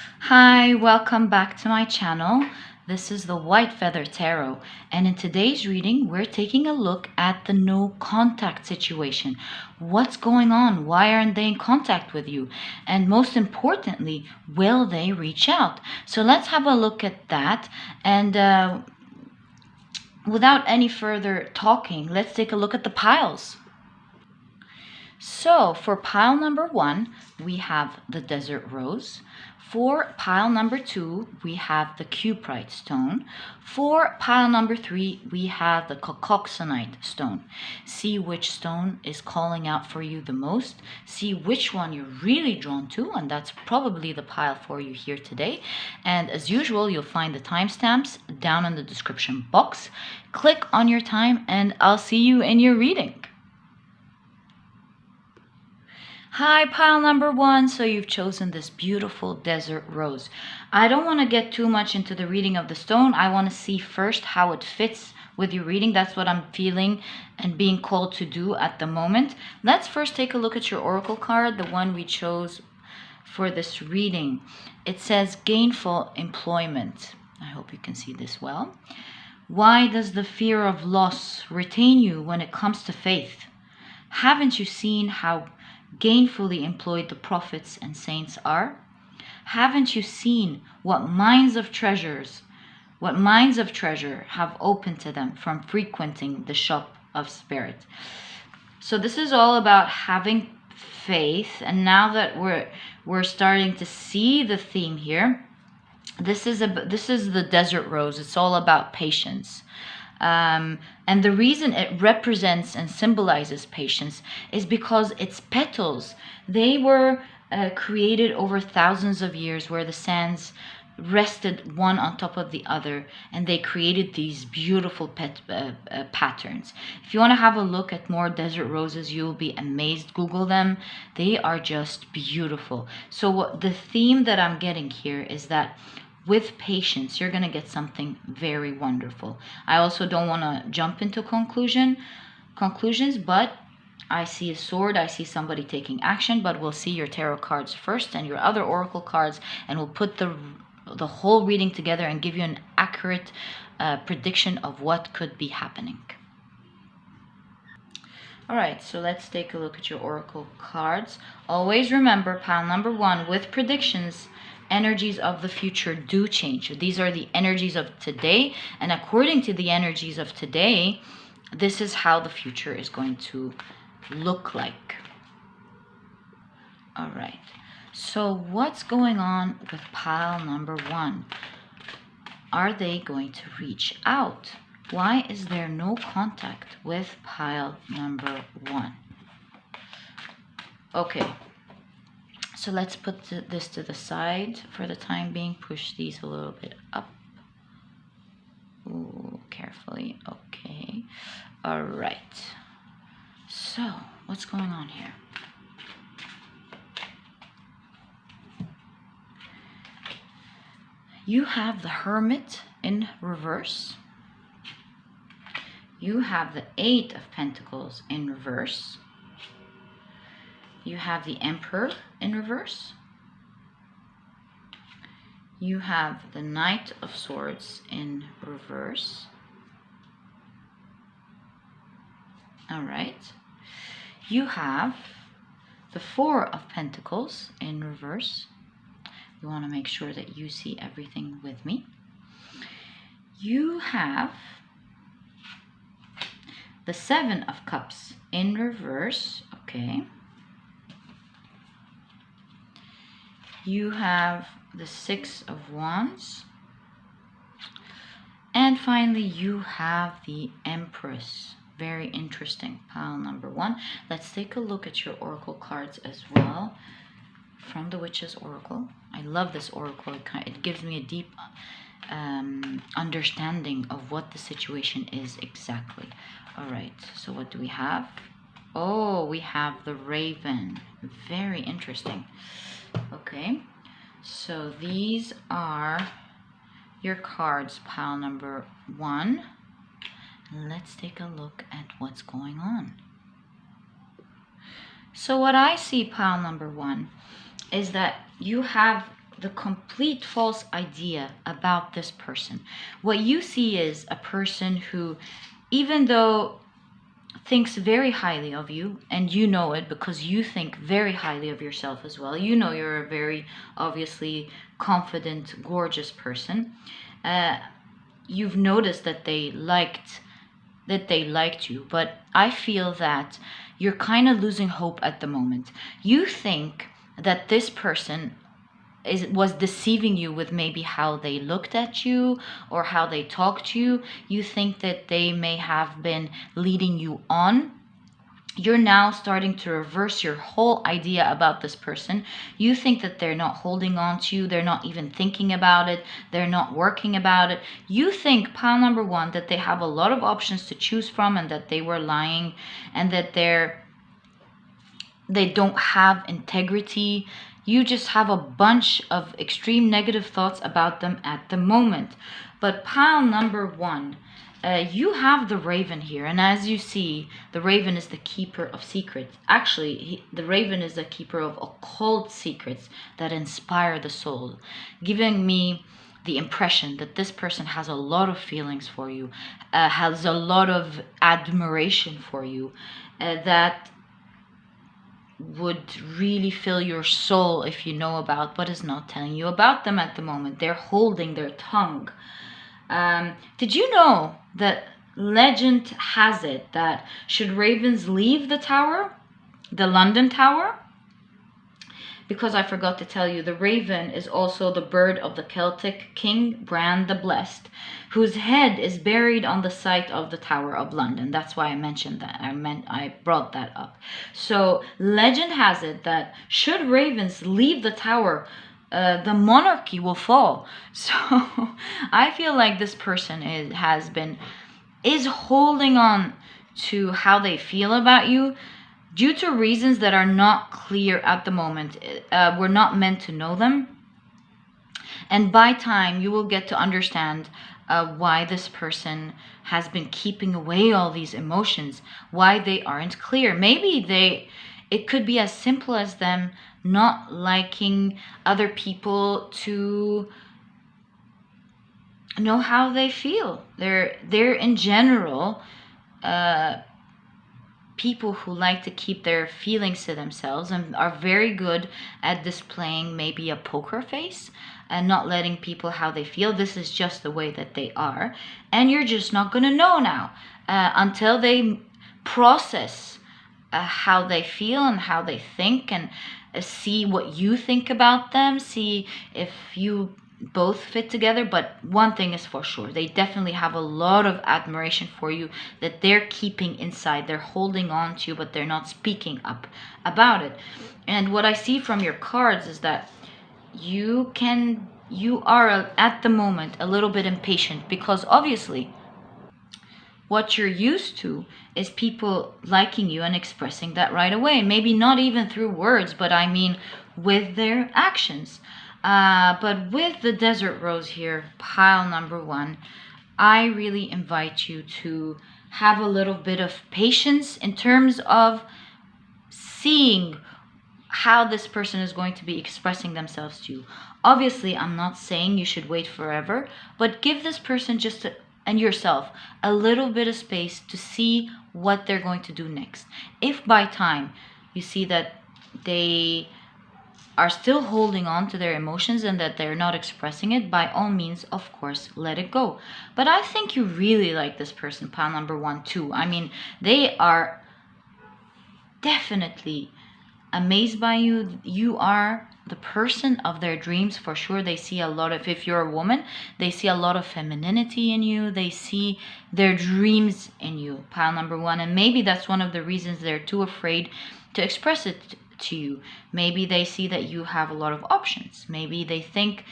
Hi, welcome back to my channel. This is the White Feather Tarot, and in today's reading, we're taking a look at the no contact situation. What's going on? Why aren't they in contact with you? And most importantly, will they reach out? So let's have a look at that. And without any further talking, let's take a look at the piles. So for pile number 1, we have the desert rose. For pile number 2, we have the cuprite stone. For pile number 3, we have the cacoxenite stone. See which stone is calling out for you the most. See which one you're really drawn to, and that's probably the pile for you here today. And as usual, you'll find the timestamps down in the description box. Click on your time, and I'll see you in your reading. Hi, pile number 1. So you've chosen this beautiful desert rose. I don't want to get too much into the reading of the stone. I want to see first how it fits with your reading. That's what I'm feeling and being called to do at the moment. Let's first take a look at your oracle card, the one we chose for this reading. It says gainful employment. I hope you can see this well. Why does the fear of loss retain you when it comes to faith? Haven't you seen how gainfully employed the prophets and saints are? Haven't you seen what mines of treasure have opened to them from frequenting the shop of spirit? So this is all about having faith, and now that we're starting to see the theme here, this is the desert rose. It's all about patience. And the reason it represents and symbolizes patience is because its petals, they were created over thousands of years, where the sands rested one on top of the other, and they created these beautiful patterns. If you want to have a look at more desert roses, you'll be amazed. Google them. They are just beautiful. So the theme that I'm getting here is that with patience, you're going to get something very wonderful. I also don't want to jump into conclusions, but I see a sword. I see somebody taking action, but we'll see your tarot cards first and your other oracle cards, and we'll put the whole reading together and give you an accurate prediction of what could be happening. All right, so let's take a look at your oracle cards. Always remember, pile number 1, with predictions, energies of the future do change. These are the energies of today, and according to the energies of today, this is how the future is going to look like. All right, so what's going on with pile number 1? Are they going to reach out? Why is there no contact with pile number 1? Okay, so let's put this to the side for the time being. Push these a little bit up. Ooh, carefully. Okay. All right. So what's going on here? You have the Hermit in reverse. You have the 8 of Pentacles in reverse. You have the Emperor in reverse. You have the Knight of Swords in reverse. All right. You have the 4 of Pentacles in reverse. You want to make sure that you see everything with me. You have the 7 of Cups in reverse. Okay. You have the 6 of Wands. And finally, you have the Empress. Very interesting. Pile number 1. Let's take a look at your oracle cards as well from the Witch's Oracle. I love this oracle. It gives me a deep understanding of what the situation is exactly. All right, so what do we have? Oh, we have the Raven. Very interesting. Okay, so these are your cards, pile number 1. Let's take a look at what's going on. So what I see, pile number 1, is that you have the complete false idea about this person. What you see is a person who, even though thinks very highly of you, and you know it because you think very highly of yourself as well. You know you're a very obviously confident, gorgeous person. You've noticed that they liked you, but I feel that you're kind of losing hope at the moment. You think that this person was deceiving you with maybe how they looked at you or how they talked to you. You think that they may have been leading you on. You're now starting to reverse your whole idea about this person. You think that they're not holding on to you, they're not even thinking about it, they're not working about it. You think, pile number one, that they have a lot of options to choose from and that they were lying and that they don't have integrity. You just have a bunch of extreme negative thoughts about them at the moment. But pile number one, you have the raven here, and as you see, the raven is the keeper of secrets. Actually, the raven is the keeper of occult secrets that inspire the soul, giving me the impression that this person has a lot of feelings for you, has a lot of admiration for you, that would really fill your soul if you know about, but is not telling you about them at the moment. They're holding their tongue. Did you know that legend has it that should ravens leave the tower, the London Tower? Because I forgot to tell you, the raven is also the bird of the Celtic king Bran the Blessed, whose head is buried on the site of the Tower of London. That's why I mentioned that. I brought that up. So legend has it that should ravens leave the tower, the monarchy will fall. So I feel like this person is holding on to how they feel about you due to reasons that are not clear at the moment. We're not meant to know them. And by time, you will get to understand why this person has been keeping away all these emotions, why they aren't clear. Maybe it could be as simple as them not liking other people to know how they feel. They're in general people who like to keep their feelings to themselves and are very good at displaying maybe a poker face and not letting people how they feel. This is just the way that they are, and you're just not going to know now until they process how they feel and how they think, and see what you think about them, see if you both fit together. But one thing is for sure, they definitely have a lot of admiration for you that they're keeping inside. They're holding on to you, but they're not speaking up about it. And what I see from your cards is that you are at the moment a little bit impatient, because obviously what you're used to is people liking you and expressing that right away. Maybe not even through words, but I mean with their actions. But with the desert rose here, pile number one, I really invite you to have a little bit of patience in terms of seeing how this person is going to be expressing themselves to you. Obviously, I'm not saying you should wait forever, but give this person and yourself a little bit of space to see what they're going to do next. If by time you see that they are still holding on to their emotions and that they're not expressing it, by all means, of course, let it go. But I think you really like this person, pile number one, too. I mean, they are definitely amazed by you. You are the person of their dreams for sure. They see a lot of, if you're a woman, they see a lot of femininity in you. They see their dreams in you, pile number one. And maybe that's one of the reasons they're too afraid to express it to you. Maybe they see that you have a lot of options. Maybe they think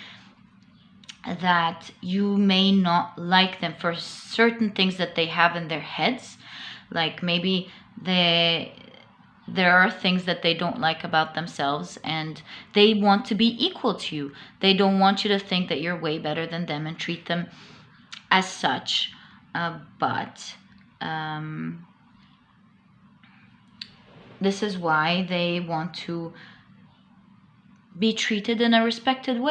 that you may not like them for certain things that they have in their heads. Like maybe there are things that they don't like about themselves, and they want to be equal to you. They don't want you to think that you're way better than them and treat them as such. But this is why they want to be treated in a respectful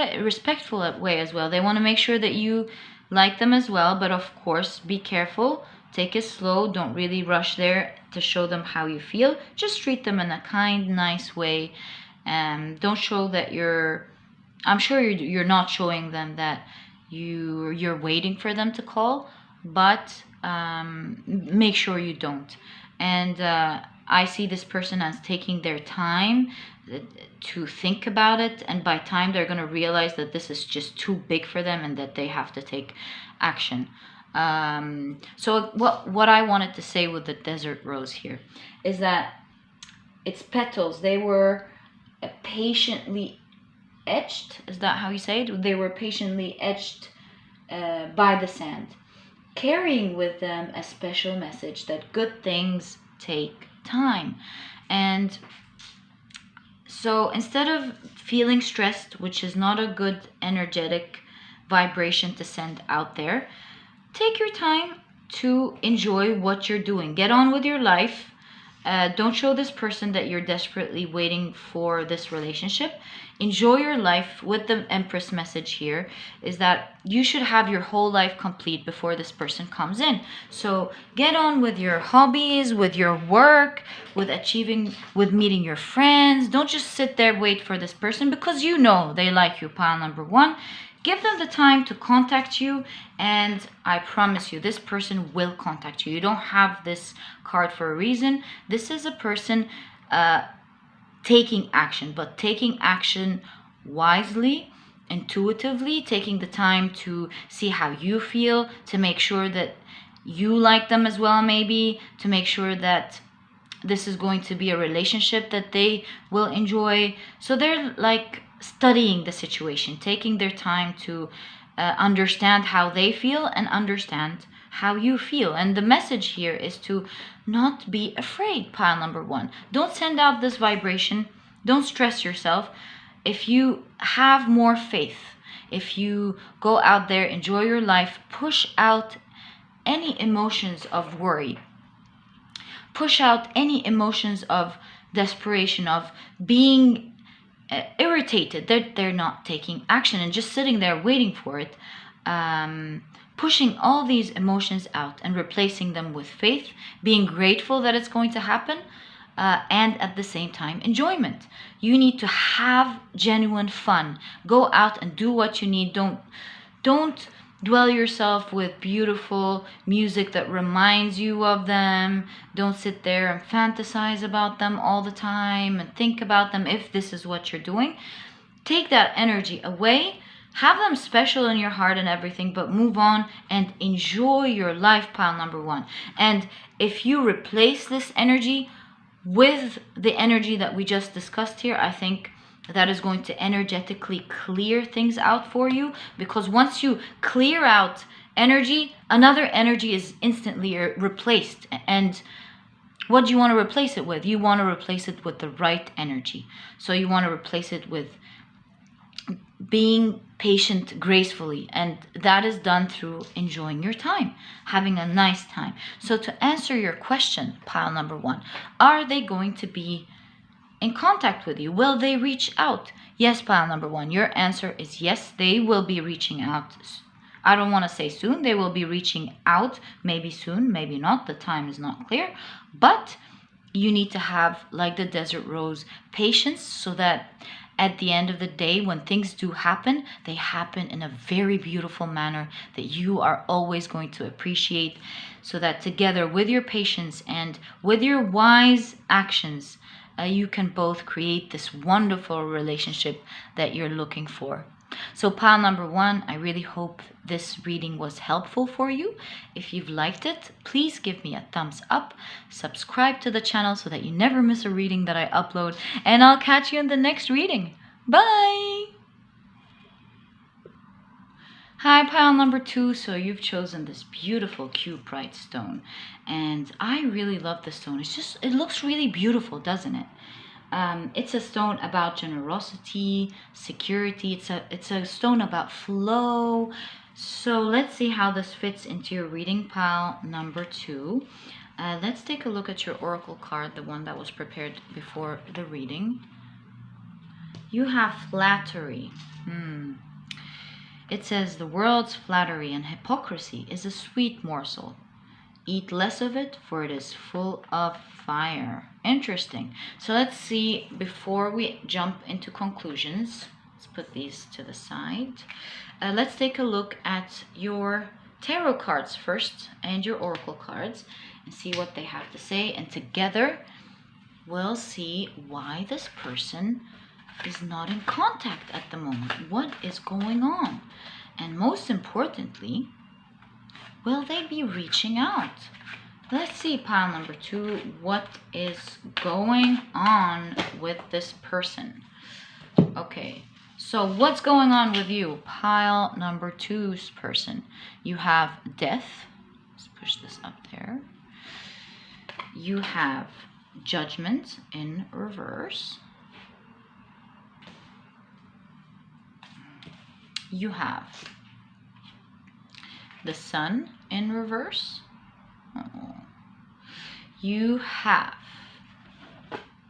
way as well. They want to make sure that you like them as well, but of course, be careful. Take it slow. Don't really rush there to show them how you feel. Just treat them in a kind, nice way. Don't show that I'm sure you're not showing them that you're waiting for them to call, but make sure you don't. And I see this person as taking their time to think about it, and by time they're going to realize that this is just too big for them and that they have to take action. So what I wanted to say with the desert rose here is that its petals, they were patiently etched. Is that how you say it? They were patiently etched by the sand, carrying with them a special message that good things take time. And so instead of feeling stressed, which is not a good energetic vibration to send out there, take your time to enjoy what you're doing. Get on with your life. Don't show this person that you're desperately waiting for this relationship. Enjoy your life. With the Empress message here is that you should have your whole life complete before this person comes in. So get on with your hobbies, with your work, with meeting your friends. Don't just sit there, wait for this person because you know they like you, pile number one. Give them the time to contact you, and I promise you, this person will contact you. You don't have this card for a reason. This is a person taking action, but taking action wisely, intuitively, taking the time to see how you feel, to make sure that you like them as well, maybe, to make sure that this is going to be a relationship that they will enjoy. So they're like studying the situation, taking their time to understand how they feel and understand how you feel. And the message here is to not be afraid, pile number one. Don't send out this vibration. Don't stress yourself. If you have more faith, if you go out there, enjoy your life, push out any emotions of worry, push out any emotions of desperation, of being irritated that they're not taking action and just sitting there waiting for it. Pushing all these emotions out and replacing them with faith, being grateful that it's going to happen, and at the same time, enjoyment. You need to have genuine fun. Go out and do what you need. Don't dwell yourself with beautiful music that reminds you of them. Don't sit there and fantasize about them all the time and think about them if this is what you're doing. Take that energy away. Have them special in your heart and everything, but move on and enjoy your life, pile number one. And if you replace this energy with the energy that we just discussed here, I think that is going to energetically clear things out for you, because once you clear out energy, another energy is instantly replaced. And what do you want to replace it with? You want to replace it with the right energy. So you want to replace it with being patient gracefully, and that is done through enjoying your time, having a nice time. So to answer your question, pile number one, are they going to be in contact with you? Will they reach out? Yes, pile number one, your answer is yes, they will be reaching out. I don't want to say soon. They will be reaching out, maybe soon, maybe not. The time is not clear, but you need to have, like the desert rose, patience, so that at the end of the day, when things do happen, they happen in a very beautiful manner that you are always going to appreciate, so that together with your patience and with your wise actions, you can both create this wonderful relationship that you're looking for. So pile number one, I really hope this reading was helpful for you. If you've liked it, please give me a thumbs up. Subscribe to the channel so that you never miss a reading that I upload. And I'll catch you in the next reading. Bye! Hi, pile number two. So you've chosen this beautiful Cuprite stone. And I really love this stone. It looks really beautiful, doesn't it? It's a stone about generosity, security. It's a stone about flow. So let's see how this fits into your reading, pile number two. Let's take a look at your oracle card, the one that was prepared before the reading. You have flattery. It says the world's flattery and hypocrisy is a sweet morsel. Eat less of it, for it is full of fire. Interesting. So let's see, before we jump into conclusions, let's put these to the side. Let's take a look at your tarot cards first and your oracle cards and see what they have to say. And together we'll see why this person is not in contact at the moment. What is going on? And most importantly, will they be reaching out? Let's see, pile number 2, what is going on with this person? Okay, so what's going on with you, pile number 2's person? You have death. Let's push this up there. You have judgment in reverse. You have the sun in reverse. You have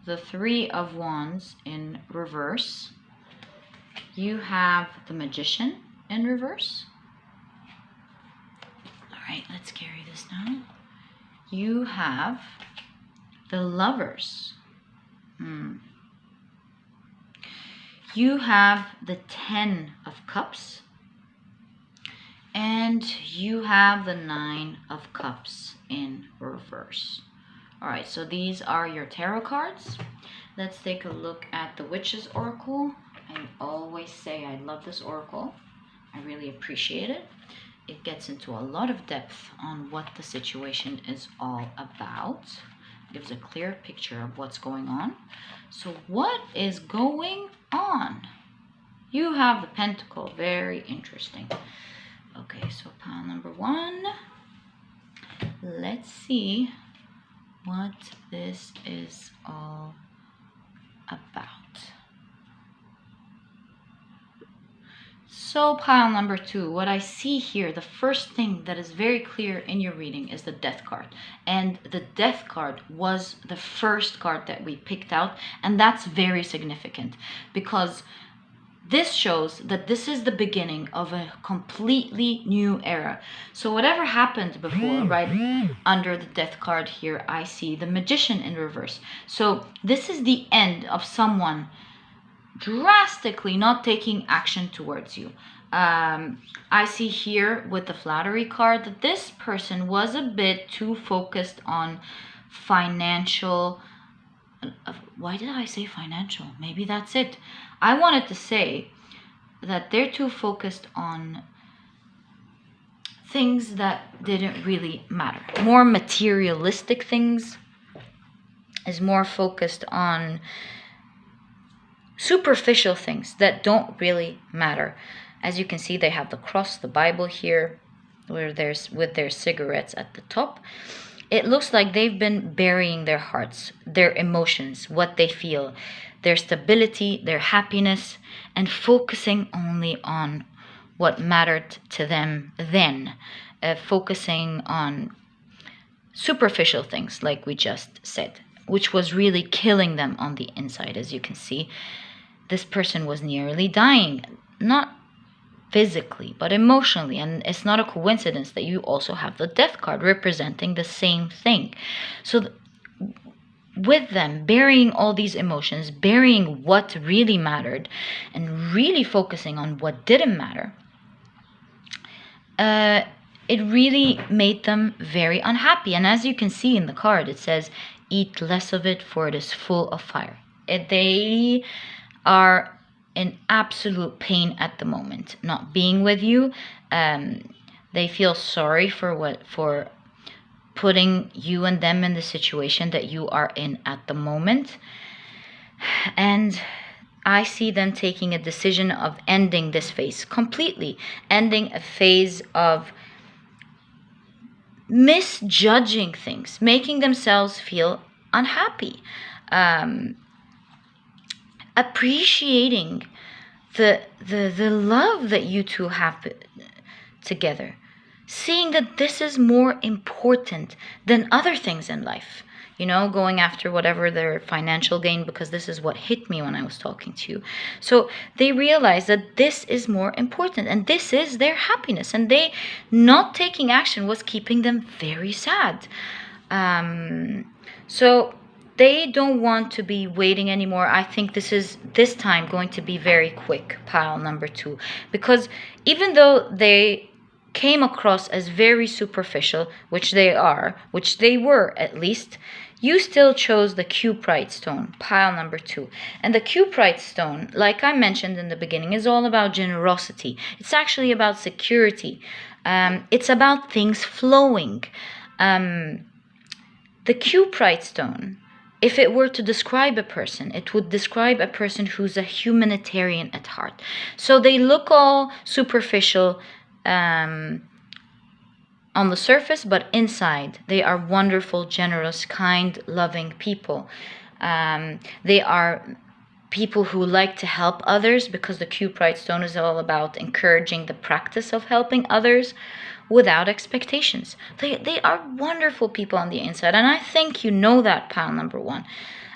the 3 of Wands in reverse. You have the Magician in reverse. All right, let's carry this down. You have the Lovers. You have the 10 of Cups. And you have the 9 of Cups in reverse. All right, so these are your tarot cards. Let's take a look at the Witch's Oracle. I always say I love this oracle. I really appreciate it. It gets into a lot of depth on what the situation is all about. Gives a clear picture of what's going on. So what is going on? You have the Pentacle. Very interesting. Okay, so pile number 1. Let's see what this is all about. So pile number 2, what I see here, the first thing that is very clear in your reading is the Death card. And the Death card was the first card that we picked out, and that's very significant because this shows that this is the beginning of a completely new era. So whatever happened before, right under the Death card here, I see the Magician in reverse. So this is the end of someone drastically not taking action towards you. I see here with the Flattery card that this person was a bit too focused on financial. Why did I say financial? Maybe that's it. I wanted to say that they're too focused on things that didn't really matter. More materialistic things, is more focused on superficial things that don't really matter. As you can see, they have the cross, the Bible here, where there's with their cigarettes at the top. It looks like they've been burying their hearts, their emotions, what they feel, their stability, their happiness, and focusing only on what mattered to them then, focusing on superficial things like we just said, which was really killing them on the inside. As you can see, this person was nearly dying, not physically, but emotionally. And it's not a coincidence that you also have the Death card representing the same thing. So with them burying all these emotions, burying what really mattered, and really focusing on what didn't matter, it really made them very unhappy. And as you can see in the card, it says, eat less of it, for it is full of fire. They are in absolute pain at the moment, not being with you. They feel sorry for putting you and them in the situation that you are in at the moment. And I see them taking a decision of ending this phase completely, ending a phase of misjudging things, making themselves feel unhappy, appreciating the love that you two have together, seeing that this is more important than other things in life. going after whatever their financial gain, because this is what hit me when I was talking to you. So they realize that this is more important and this is their happiness, and they not taking action was keeping them very sad. So they don't want to be waiting anymore. I think this time going to be very quick, pile number 2, because even though they came across as very superficial, which they were at least, you still chose the Cuprite stone, pile number 2. And the Cuprite stone, like I mentioned in the beginning, is all about generosity. It's actually about security. It's about things flowing. The Cuprite stone, if it were to describe a person, it would describe a person who's a humanitarian at heart. So they look all superficial on the surface, but inside they are wonderful, generous, kind, loving people. They are people who like to help others, because the Cuprite stone is all about encouraging the practice of helping others without expectations. They are wonderful people on the inside, and I think you know that, pile number 1.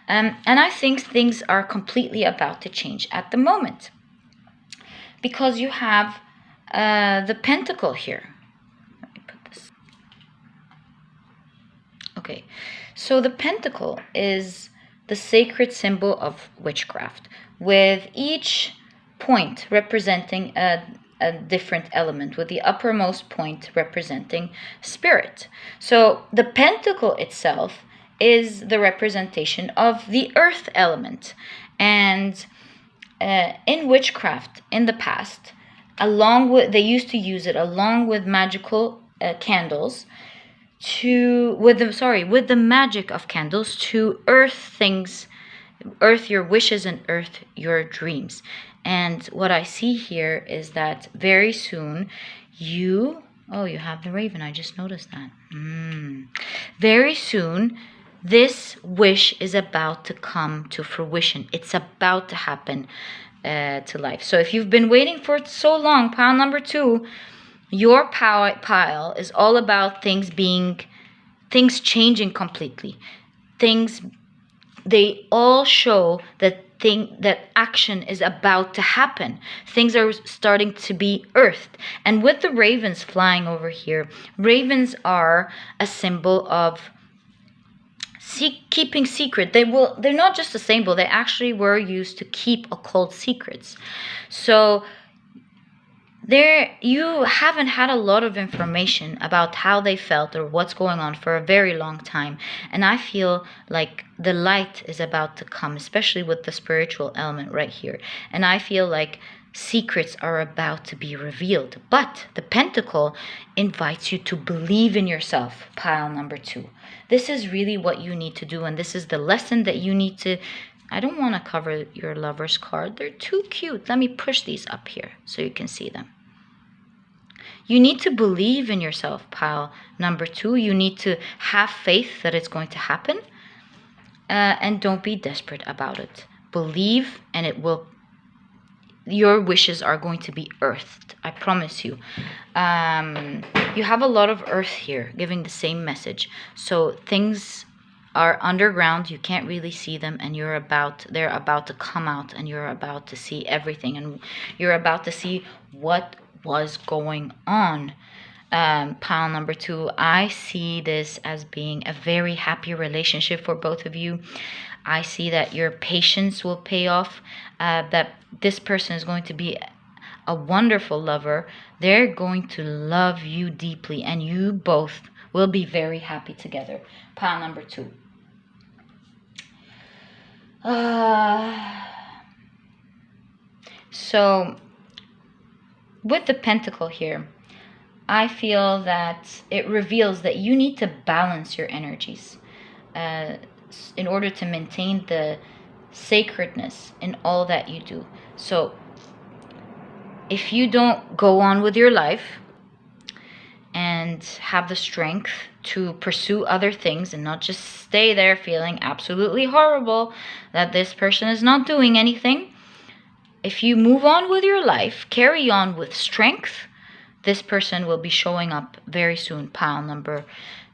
And I think things are completely about to change at the moment, because you have the pentacle here. Let me put this. Okay, so the pentacle is the sacred symbol of witchcraft, with each point representing a different element, with the uppermost point representing spirit. So the pentacle itself is the representation of the earth element. And in witchcraft in the past, they used to use it along with magical candles with the magic of candles to earth your wishes and earth your dreams. And what I see here is that very soon you have the raven. I just noticed that. Very soon, this wish is about to come to fruition. It's about to happen to life. So if you've been waiting for it so long, pile number 2, your pile is all about things changing completely. They all show that action is about to happen. Things are starting to be earthed. And with the ravens flying over here, ravens are a symbol of keeping secret. They're not just a symbol, they actually were used to keep occult secrets. So you haven't had a lot of information about how they felt or what's going on for a very long time. And I feel like the light is about to come, especially with the spiritual element right here. And I feel like secrets are about to be revealed. But the pentacle invites you to believe in yourself, pile number 2. This is really what you need to do. And this is the lesson that you need to... I don't want to cover your lover's card. They're too cute. Let me push these up here so you can see them. You need to believe in yourself, pile number 2. You need to have faith that it's going to happen. And don't be desperate about it. Believe, and your wishes are going to be earthed. I promise you. You have a lot of earth here giving the same message. So things are underground. You can't really see them, and they're about to come out, and you're about to see everything, and you're about to see what was going on. Pile number 2, I see this as being a very happy relationship for both of you. I see that your patience will pay off, that this person is going to be a wonderful lover. They're going to love you deeply, and you both will be very happy together. Pile number 2. So with the pentacle here, I feel that it reveals that you need to balance your energies in order to maintain the sacredness in all that you do. So if you don't go on with your life and have the strength to pursue other things and not just stay there feeling absolutely horrible that this person is not doing anything, if you move on with your life, carry on with strength, this person will be showing up very soon, pile number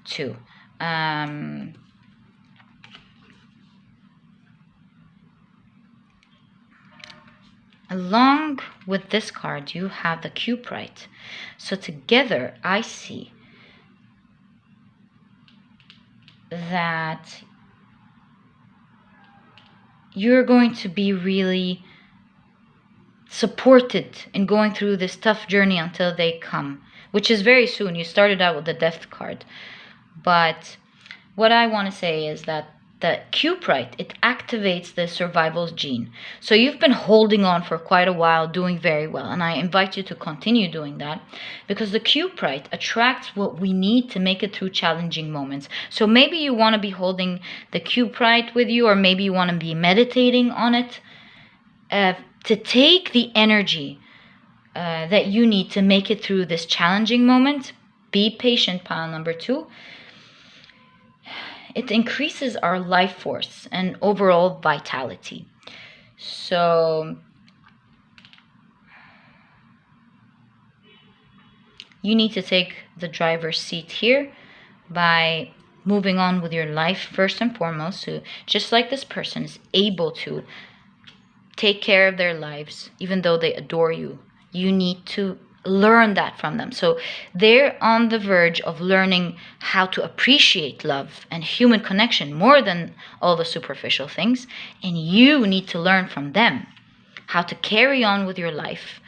2. Along with this card, you have the Cuprite. So together, I see that you're going to be really supported in going through this tough journey until they come, which is very soon. You started out with the Death card. But what I want to say is that the Cuprite, it activates the survival gene. So you've been holding on for quite a while, doing very well. And I invite you to continue doing that, because the Cuprite attracts what we need to make it through challenging moments. So maybe you want to be holding the Cuprite with you, or maybe you want to be meditating on it to take the energy that you need to make it through this challenging moment. Be patient, pile number 2. It increases our life force and overall vitality. So you need to take the driver's seat here by moving on with your life first and foremost. So just like this person is able to take care of their lives, even though they adore you, you need to learn that from them. So they're on the verge of learning how to appreciate love and human connection more than all the superficial things. And you need to learn from them how to carry on with your life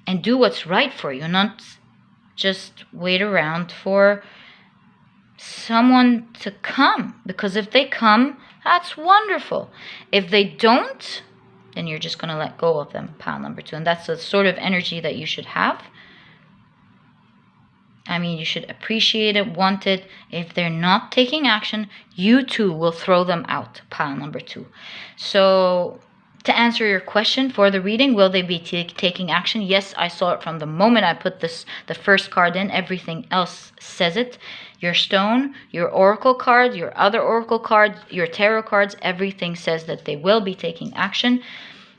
and do what's right for you, not just wait around for someone to come. Because if they come, that's wonderful. If they don't, then you're just going to let go of them, pile number 2. And that's the sort of energy that you should have. I mean, you should appreciate it, want it. If they're not taking action, you too will throw them out, pile number 2. So to answer your question for the reading, will they be taking action? Yes, I saw it from the moment I put the first card in. Everything else says it. Your stone, your oracle card, your other oracle card, your tarot cards, everything says that they will be taking action.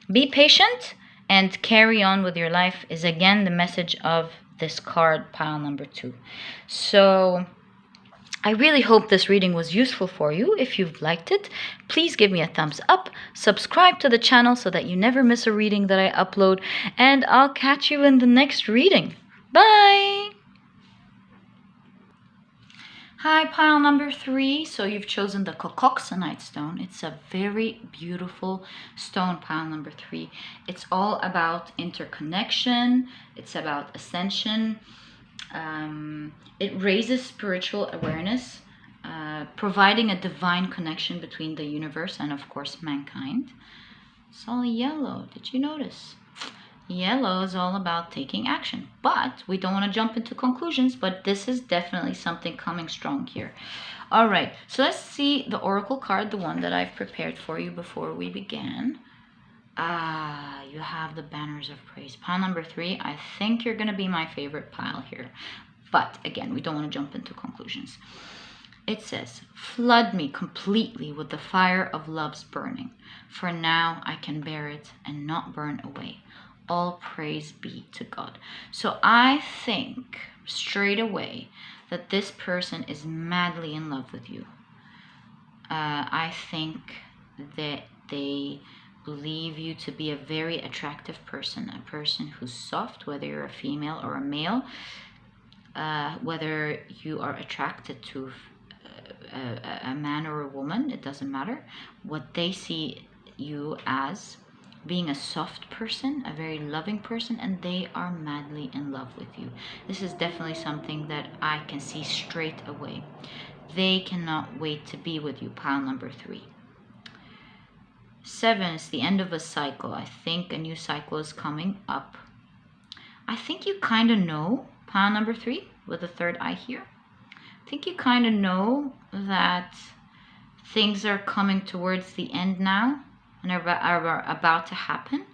Be patient and carry on with your life is again the message of this card, pile number 2. So I really hope this reading was useful for you. If you've liked it, please give me a thumbs up, subscribe to the channel so that you never miss a reading that I upload, and I'll catch you in the next reading. Bye! Hi, pile number 3. So you've chosen the Cacoxenite stone. It's a very beautiful stone, pile number 3. It's all about interconnection. It's about ascension. It raises spiritual awareness, providing a divine connection between the universe and, of course, mankind. It's all yellow. Did you notice? Yellow is all about taking action, but we don't want to jump into conclusions, but this is definitely something coming strong here. All right, so let's see the oracle card, the one that I've prepared for you before we began. You have the banners of praise. Pile number 3, I think you're going to be my favorite pile here, but again, we don't want to jump into conclusions. It says, flood me completely with the fire of love's burning, for now I can bear it and not burn away. All praise be to God. So I think straight away that this person is madly in love with you. I think that they believe you to be a very attractive person, a person who's soft, whether you're a female or a male, whether you are attracted to a man or a woman, it doesn't matter. What they see you as being a soft person, a very loving person, and they are madly in love with you. This is definitely something that I can see straight away. They cannot wait to be with you, pile number 3. 7 is the end of a cycle. I think a new cycle is coming up. I think you kind of know, pile number 3, with the third eye here. I think you kind of know that things are coming towards the end now and are about to happen.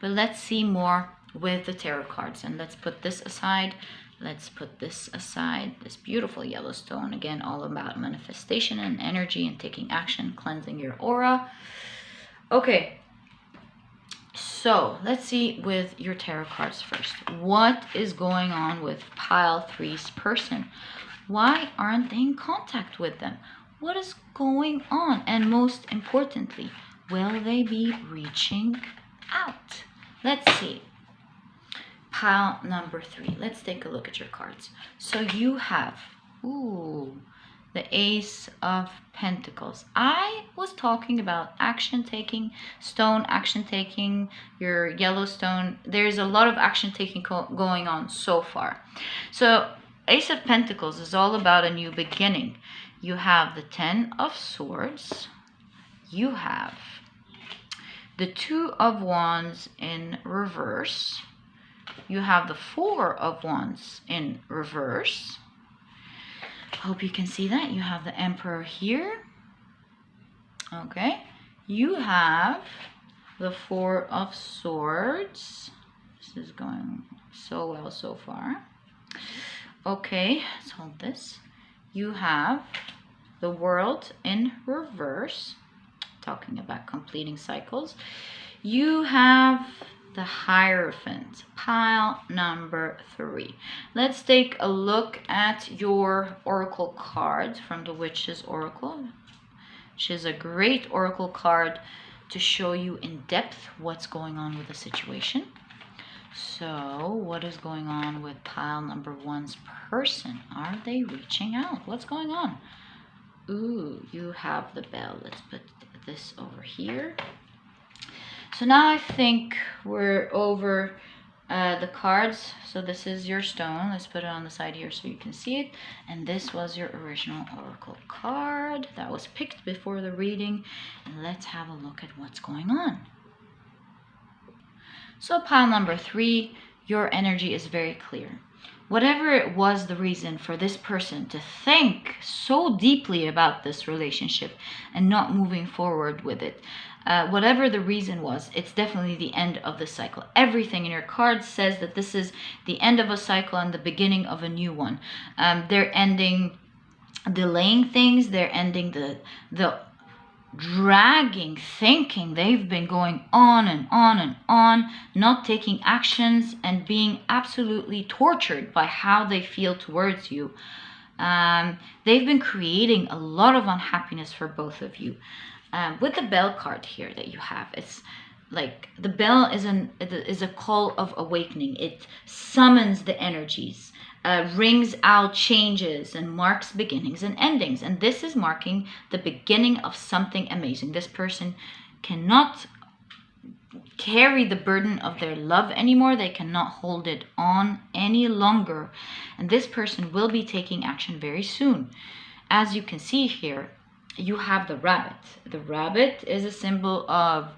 But let's see more with the tarot cards. And let's put this aside. Let's put this aside. This beautiful yellow stone. Again, all about manifestation and energy and taking action, cleansing your aura. Okay. So let's see with your tarot cards first. What is going on with pile 3's person? Why aren't they in contact with them? What is going on? And most importantly, will they be reaching out? Let's see. Pile number 3. Let's take a look at your cards. So you have, the Ace of Pentacles. I was talking about action taking, stone action taking, your yellow stone. There's a lot of action taking going on so far. So Ace of Pentacles is all about a new beginning. You have the 10 of Swords. You have the 2 of Wands in reverse. You have the 4 of Wands in reverse. Hope you can see that. You have the Emperor here. Okay. You have the 4 of Swords. This is going so well so far. Okay, let's hold this. You have the World in reverse, talking about completing cycles. You have the Hierophant, pile number 3. Let's take a look at your oracle card from the Witch's Oracle, which is a great oracle card to show you in depth what's going on with the situation. So what is going on with pile number 1's person? Are they reaching out? What's going on? Ooh, you have the Bell. Let's put this over here. So now I think we're over the cards. So this is your stone. Let's put it on the side here so you can see it. And this was your original oracle card that was picked before the reading. And let's have a look at what's going on. So pile number 3, your energy is very clear. Whatever it was the reason for this person to think so deeply about this relationship and not moving forward with it, whatever the reason was, it's definitely the end of the cycle. Everything in your card says that this is the end of a cycle and the beginning of a new one. They're ending delaying things. They're ending the dragging thinking. They've been going on and on and on, not taking actions and being absolutely tortured by how they feel towards you. They've been creating a lot of unhappiness for both of you. With the Bell card here that you have, it's like the bell is a call of awakening. It summons the energies, rings out changes, and marks beginnings and endings. And this is marking the beginning of something amazing. This person cannot carry the burden of their love anymore. They cannot hold it on any longer. And this person will be taking action very soon. As you can see here, you have the rabbit. The rabbit is a symbol of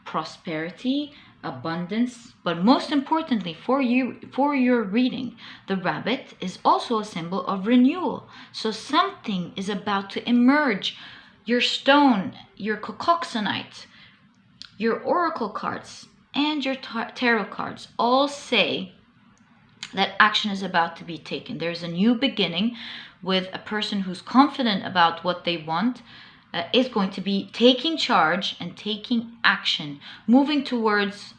prosperity, abundance, but most importantly for your reading, the rabbit is also a symbol of renewal. So something is about to emerge. Your stone, your Cacoxenite, your oracle cards, and your tarot cards all say that action is about to be taken. There's a new beginning with a person who's confident about what they want, is going to be taking charge and taking action, moving towards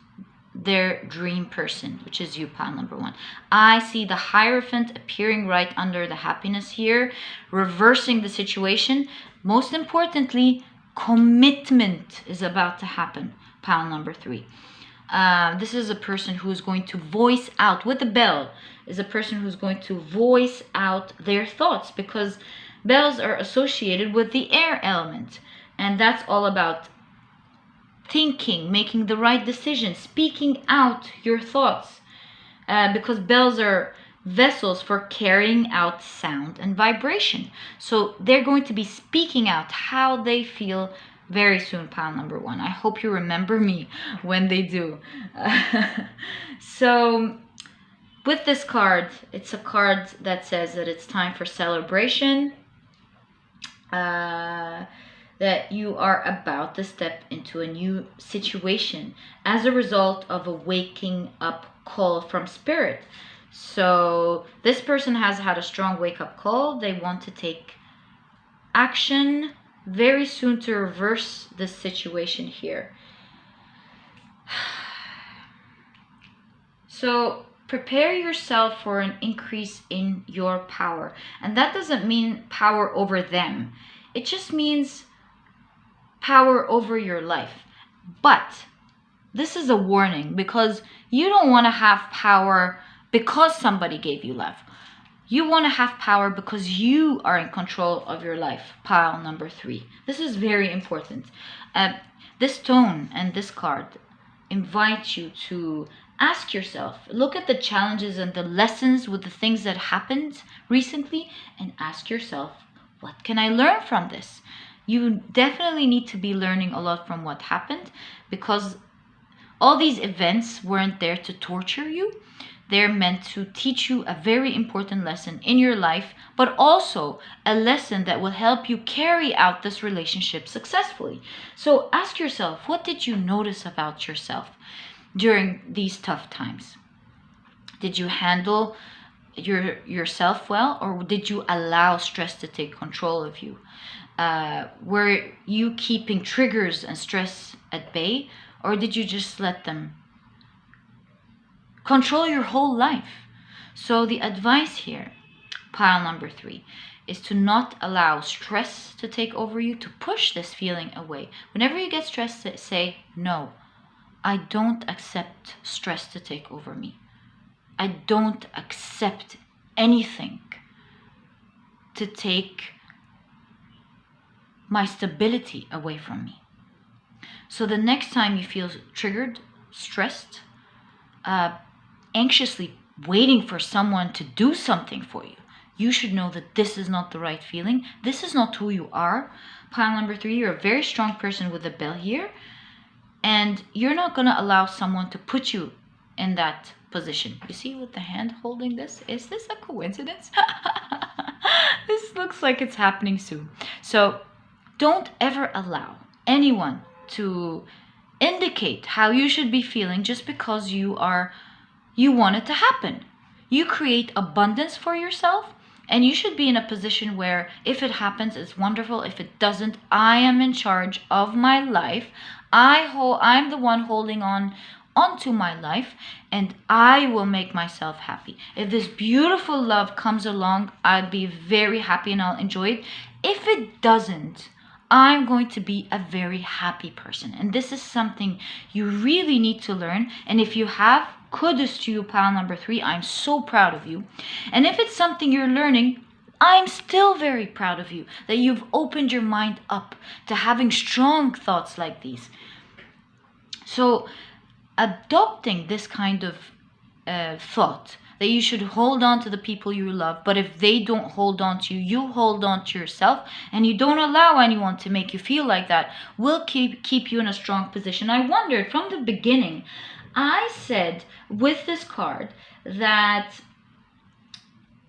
their dream person, which is you, pile number 1. I see the Hierophant appearing right under the happiness here, reversing the situation. Most importantly, commitment is about to happen, pile number 3. This is a person who is going to voice out, with the bell, is a person who's going to voice out their thoughts, because bells are associated with the air element. And that's all about thinking, making the right decision, speaking out your thoughts. Because bells are vessels for carrying out sound and vibration. So they're going to be speaking out how they feel very soon, pile number 1. I hope you remember me when they do. So with this card, it's a card that says that it's time for celebration, that you are about to step into a new situation as a result of a waking up call from spirit. So this person has had a strong wake up call. They want to take action very soon to reverse this situation here. So prepare yourself for an increase in your power. And that doesn't mean power over them. It just means power over your life. But This is a warning, because you don't want to have power because somebody gave you love. You want to have power because you are in control of your life. Pile number 3. This is very important. This tone and this card invite you to ask yourself, look at the challenges and the lessons with the things that happened recently, and ask yourself, what can I learn from this? You definitely need to be learning a lot from what happened, because all these events weren't there to torture you. They're meant to teach you a very important lesson in your life, but also a lesson that will help you carry out this relationship successfully. So ask yourself, what did you notice about yourself during these tough times? Did you handle yourself well, or did you allow stress to take control of you? Were you keeping triggers and stress at bay, or did you just let them control your whole life? So the advice here, pile number 3, is to not allow stress to take over you, to push this feeling away. Whenever you get stressed, say, no, I don't accept stress to take over me. I don't accept anything to take my stability away from me. So the next time you feel triggered, stressed, anxiously waiting for someone to do something for you, you should know that this is not the right feeling. This is not who you are. Pile number 3, you're a very strong person with a bell here, and you're not going to allow someone to put you in that position. You see with the hand holding this? Is this a coincidence? This looks like it's happening soon. So don't ever allow anyone to indicate how you should be feeling just because you want it to happen. You create abundance for yourself, and you should be in a position where if it happens, it's wonderful. If it doesn't, I am in charge of my life. I'm the one holding onto my life, and I will make myself happy. If this beautiful love comes along, I'd be very happy and I'll enjoy it. If it doesn't, I'm going to be a very happy person. And this is something you really need to learn. And if you have, kudos to you, pile number 3. I'm so proud of you. And if it's something you're learning, I'm still very proud of you that you've opened your mind up to having strong thoughts like these. So adopting this kind of thought, that you should hold on to the people you love, but if they don't hold on to you, you hold on to yourself, and you don't allow anyone to make you feel like that, will keep you in a strong position. I wondered from the beginning, I said with this card that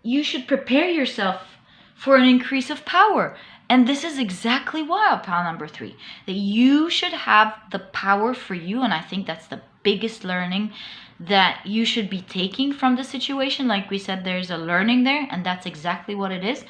you should prepare yourself for an increase of power. And this is exactly why, pile number 3, that you should have the power for you. And I think that's the biggest learning that you should be taking from the situation. Like we said, there's a learning there, and that's exactly what it is.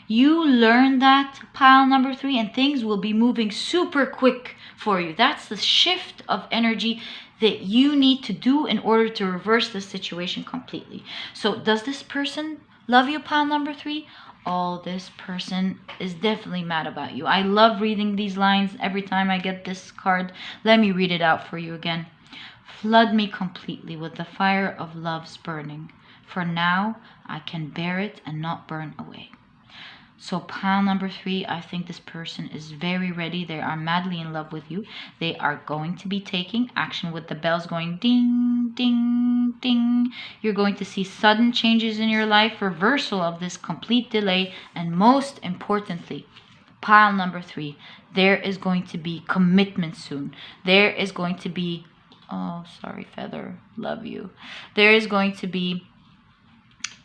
You learn that, pile number 3, and things will be moving super quick for you. That's the shift of energy that you need to do in order to reverse the situation completely. So does this person love you, pile number 3? Oh, this person is definitely mad about you. I love reading these lines every time I get this card. Let me read it out for you again. Flood me completely with the fire of love's burning, for now I can bear it and not burn away. So pile number 3, I think this person is very ready. They are madly in love with you. They are going to be taking action with the bells going ding, ding, ding. You're going to see sudden changes in your life, reversal of this complete delay, and most importantly, pile number 3, there is going to be commitment soon. There is going to be, oh, sorry, Feather, love you. There is going to be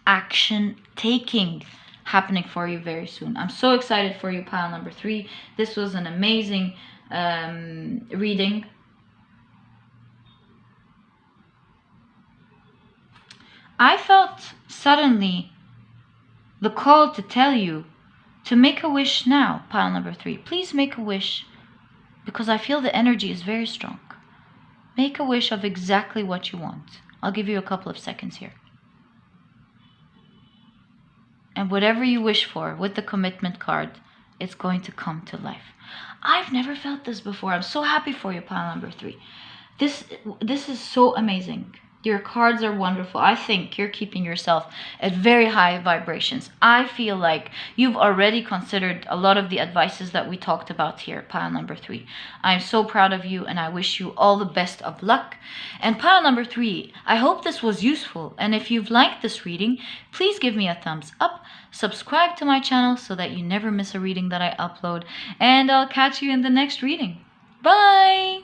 action taking happening for you very soon. I'm so excited for you, pile number 3. This was an amazing reading. I felt suddenly the call to tell you to make a wish now, pile number 3. Please make a wish, because I feel the energy is very strong. Make a wish of exactly what you want. I'll give you a couple of seconds here. And whatever you wish for with the commitment card, it's going to come to life. I've never felt this before. I'm so happy for you, pile number 3. This is so amazing. Your cards are wonderful. I think you're keeping yourself at very high vibrations. I feel like you've already considered a lot of the advices that we talked about here, pile number 3. I'm so proud of you and I wish you all the best of luck. And pile number 3, I hope this was useful. And if you've liked this reading, please give me a thumbs up. Subscribe to my channel so that you never miss a reading that I upload. And I'll catch you in the next reading. Bye!